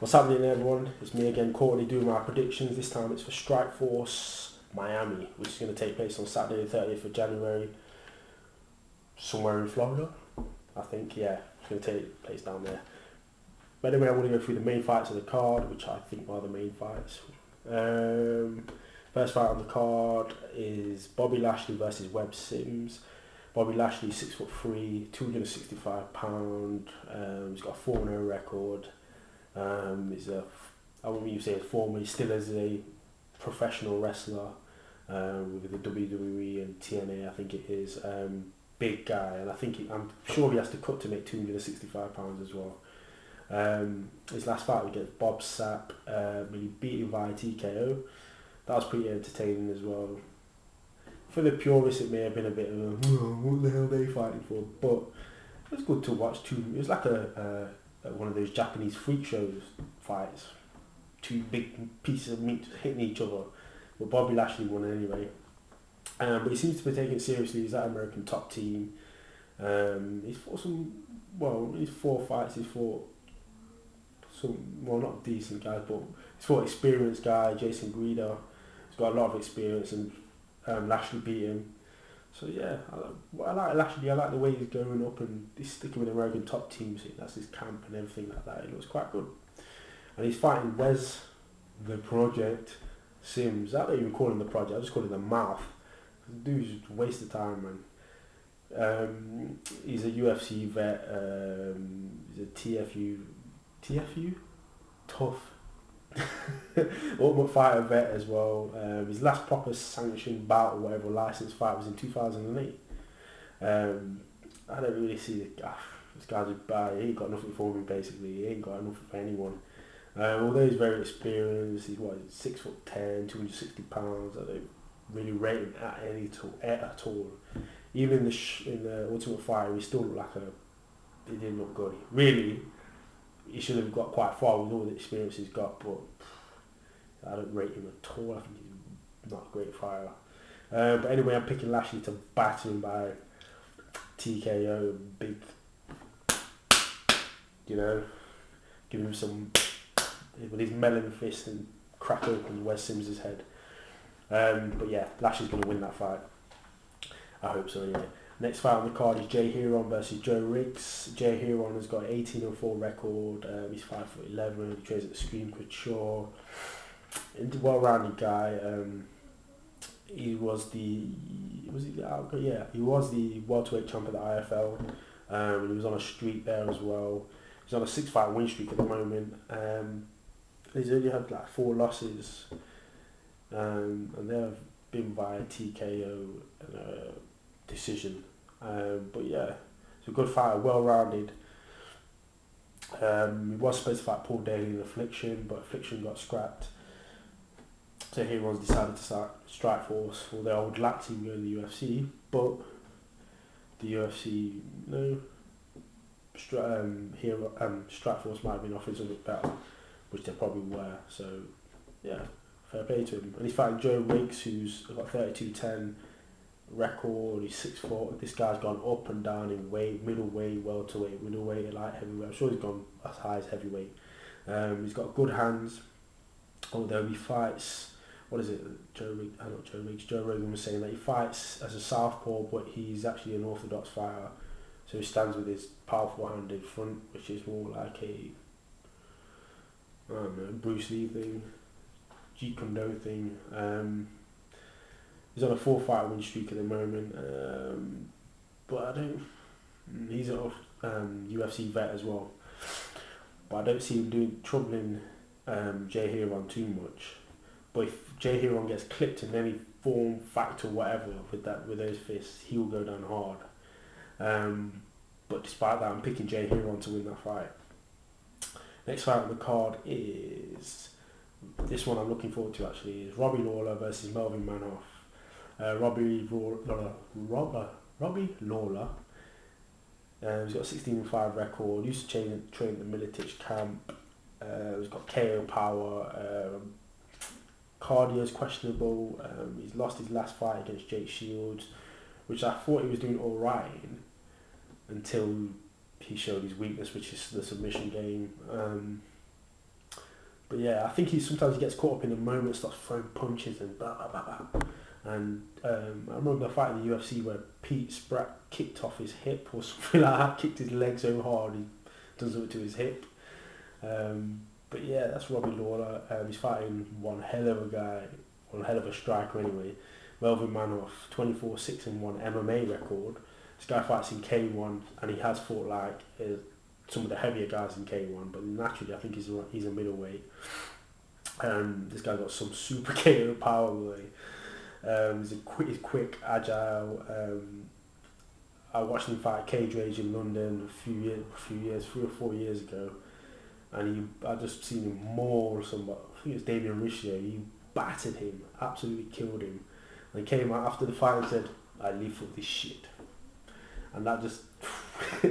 What's happening, everyone? It's me again, Courtney, doing my predictions. This time it's for Strikeforce Miami, which is going to take place on Saturday the 30th of January, somewhere in Florida. I think, yeah, it's going to take place down there. But anyway, I want to go through the main fights of the card, which I think are the main fights. First fight on the card is Bobby Lashley versus Webb Sims. Bobby Lashley, 6'3", 265 pounds. He's got a 4-0 record. He's I wouldn't even say former. He still is a professional wrestler with the WWE and TNA. I think it is big guy, and I think I'm sure he has to cut to make 265 pounds as well. His last fight against Bob Sapp, he beat him via TKO. That was pretty entertaining as well. For the purists, it may have been a bit of what the hell are they fighting for, but it was good to watch too. It was like a one of those Japanese freak shows fights. Two big pieces of meat hitting each other. But Bobby Lashley won anyway. But he seems to be taking it seriously. He's that American top team. He's fought he's 4 fights. He's fought some, not decent guys, but he's fought experienced guy, Jason Guida. He's got a lot of experience, and Lashley beat him. So yeah, I like Lashley. I like the way he's going up and he's sticking with American top teams. That's his camp and everything like that. It looks quite good. And he's fighting Wes the Project Sims. I don't even call him the Project. I just call him the Mouth. The dude's just a waste of time, man. He's a UFC vet. He's a TFU, tough. Ultimate Fighter vet as well. His last proper sanctioned bout or whatever licensed fight was in 2008. I don't really see this guy's a bad. He ain't got nothing for me basically. He ain't got nothing for anyone. Although he's very experienced, he's 6'10", 260 pounds. I don't really rate him at all. Even in the Ultimate Fighter, he still looked like he didn't look good. Really, he should have got quite far with all the experience he's got, but I don't rate him at all. I think he's not a great fighter. But anyway, I'm picking Lashley to batter him by TKO, big, give him some with his melon fist and crack open Wes Sims' head. But yeah, Lashley's going to win that fight. I hope so anyway. Next fight on the card is Jay Heron versus Joe Riggs. Jay Heron has got an 18-4 record. He's 5'11". He trains at the Scream Couture. Well-rounded guy. He was the welterweight champ of the IFL. He was on a streak there as well. He's on a 6-fight win streak at the moment. He's only had 4 losses, and they have been via TKO decision. But yeah, it's a good fighter, well-rounded. He was supposed to fight Paul Daly in Affliction, but Affliction got scrapped. So Heron's decided to start Strikeforce, or their old lap team going to the UFC, but the UFC, Strikeforce might have been offering something better, which they probably were. So yeah, fair play to him. And he's fighting Joe Riggs, who's got 32-10 record. He's 6'4". This guy's gone up and down in weight, middleweight, welterweight, middleweight, light heavyweight. I'm sure he's gone as high as heavyweight. He's got good hands, although he fights. What is it? Joe Rogan was saying that he fights as a southpaw, but he's actually an orthodox fighter. So he stands with his powerful hand in front, which is more like Bruce Lee thing, Jeet Kune Do thing. He's on a 4-fight win streak at the moment, but he's a UFC vet as well, but I don't see him troubling Jay Heron too much. But if Jay Heron gets clipped in any form, factor, whatever with those fists, he will go down hard. But despite that, I'm picking Jay Heron to win that fight. Next fight on the card is this one I'm looking forward to actually, is Robbie Lawler versus Melvin Manoff. Robbie Lawler. He's got a 16-5 record. Used to train at the Militich camp. He's got KO power. Cardio's questionable. He's lost his last fight against Jake Shields, which I thought he was doing all right in, until he showed his weakness, which is the submission game. But yeah, I think sometimes he gets caught up in the moment, starts throwing punches and blah blah blah blah. And I remember a fight in the UFC where Pete Spratt kicked off his hip or something like that, kicked his leg so hard he done something to his hip. But yeah, that's Robbie Lawler. He's fighting one hell of a guy, one hell of a striker anyway. Melvin Manoff, 24-6-1 MMA record. This guy fights in K1 and he has fought like some of the heavier guys in K1, but naturally I think he's a middleweight. This guy got some super KO power, boy. He's quick, agile. I watched him fight Cage Rage in London a few years, 3 or 4 years ago, and I just seen him maul somebody. I think it was Damian Riccio. He battered him, absolutely killed him. And he came out after the fight and said, "I live for this shit," and that just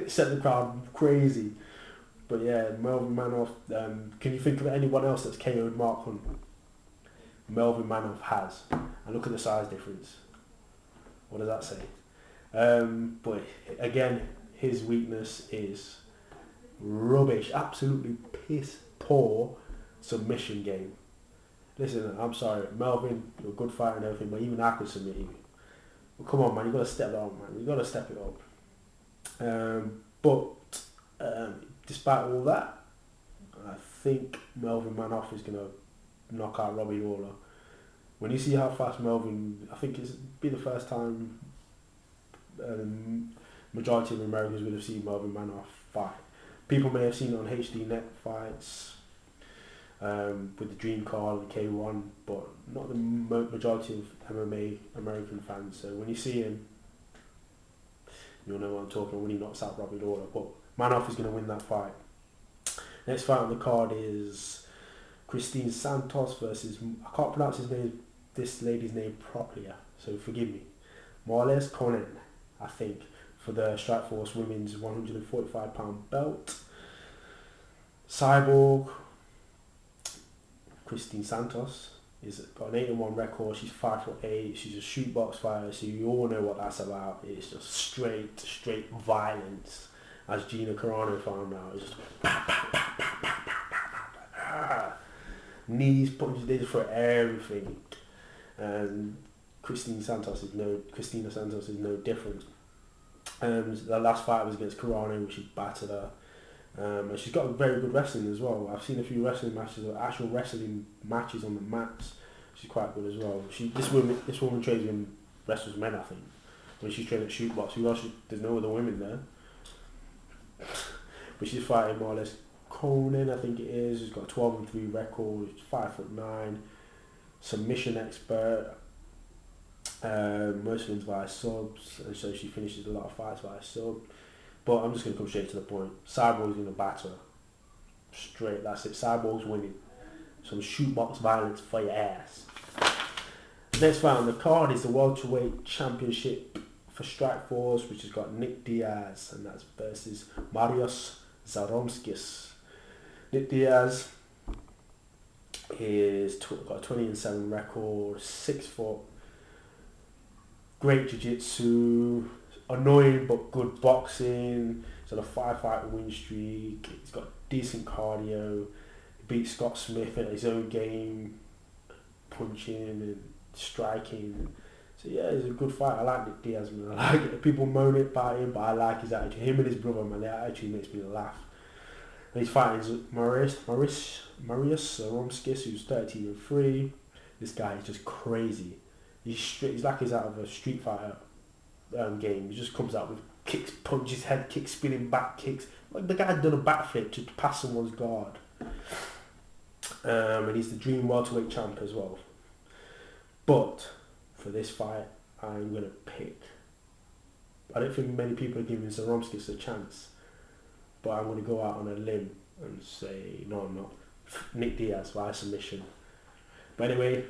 set the crowd crazy. But yeah, Melvin Manoff. Can you think of anyone else that's KO'd Mark Hunt? Melvin Manoff has, and look at the size difference. What does that say? But again, his weakness is rubbish, absolutely piss poor submission game. Listen, I'm sorry, Melvin, you're a good fighter and everything, but even I could submit you. Well, come on, man, you got to step it up, man. You got to step it up. But despite all that, I think Melvin Manoff is gonna knock out Robbie Lawler. When you see how fast Melvin, I think it's be the first time majority of Americans would have seen Melvin Manoff fight. People may have seen it on HD Net fights with the Dream Card and K1, but not the majority of MMA American fans. So when you see him, you'll know what I'm talking about when he knocks out Robbie Lawler. But Manoff is going to win that fight. Next fight on the card is Christine Santos versus, I can't pronounce this lady's name properly, so forgive me. Marles Conan, I think, for the Strikeforce Women's 145-pound belt. Cyborg, Christine Santos, is got an 8-1 record. She's 5'8". She's a shoot box fighter, so you all know what that's about. It's just straight violence, as Gina Carano found out. It's just knees, punches, they just for everything. And Christina Santos is no different. The last fight was against Carano, which she battered her. And she's got very good wrestling as well. I've seen a few wrestling matches, actual wrestling matches on the mats. She's quite good as well. This woman trains and wrestles men, I think. When she's training at shoot box, there's no other women there. But she's fighting more or less Conan, I think it is. She's got a 12-3 record. She's 5'9", submission expert. Most wins via subs, and so she finishes a lot of fights via sub. But I'm just going to come straight to the point. Cyborg's going to batter her. Straight, that's it. Cyborg's winning. Some shootbox violence for your ass. Next fight on the card is the welterweight championship for Strikeforce, which has got Nick Diaz, and that's versus Mariusz Zaromskis. Nick Diaz is got a 20-7 record, 6 foot, great jiu-jitsu, annoying but good boxing. He's on a 5-fight win streak. He's got decent cardio. He beat Scott Smith at his own game, punching and striking. So yeah, he's a good fight. I like Nick Diaz, man. I like it. People moan about him, but I like his attitude. Him and his brother, man, that attitude makes me laugh. And he's fighting Mariusz Zaromskis, who's 13-3. This guy is just crazy. He's like he's out of a Street Fighter game. He just comes out with kicks, punches, head kicks, spinning back kicks. Like the guy done a backflip to pass someone's guard. And he's the Dream welterweight champ as well. But for this fight, I'm gonna pick. I don't think many people are giving Zaromskis a chance, but I'm gonna go out on a limb and say no, I'm not. Nick Diaz via submission. But anyway.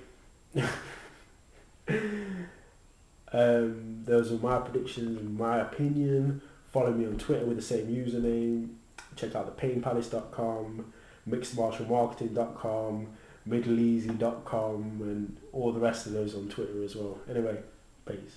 Those are my predictions and my opinion. Follow me on Twitter with the same username. Check out thepainpalace.com, mixedmartialmarketing.com, middleeasy.com, and all the rest of those on Twitter as well. Anyway, peace.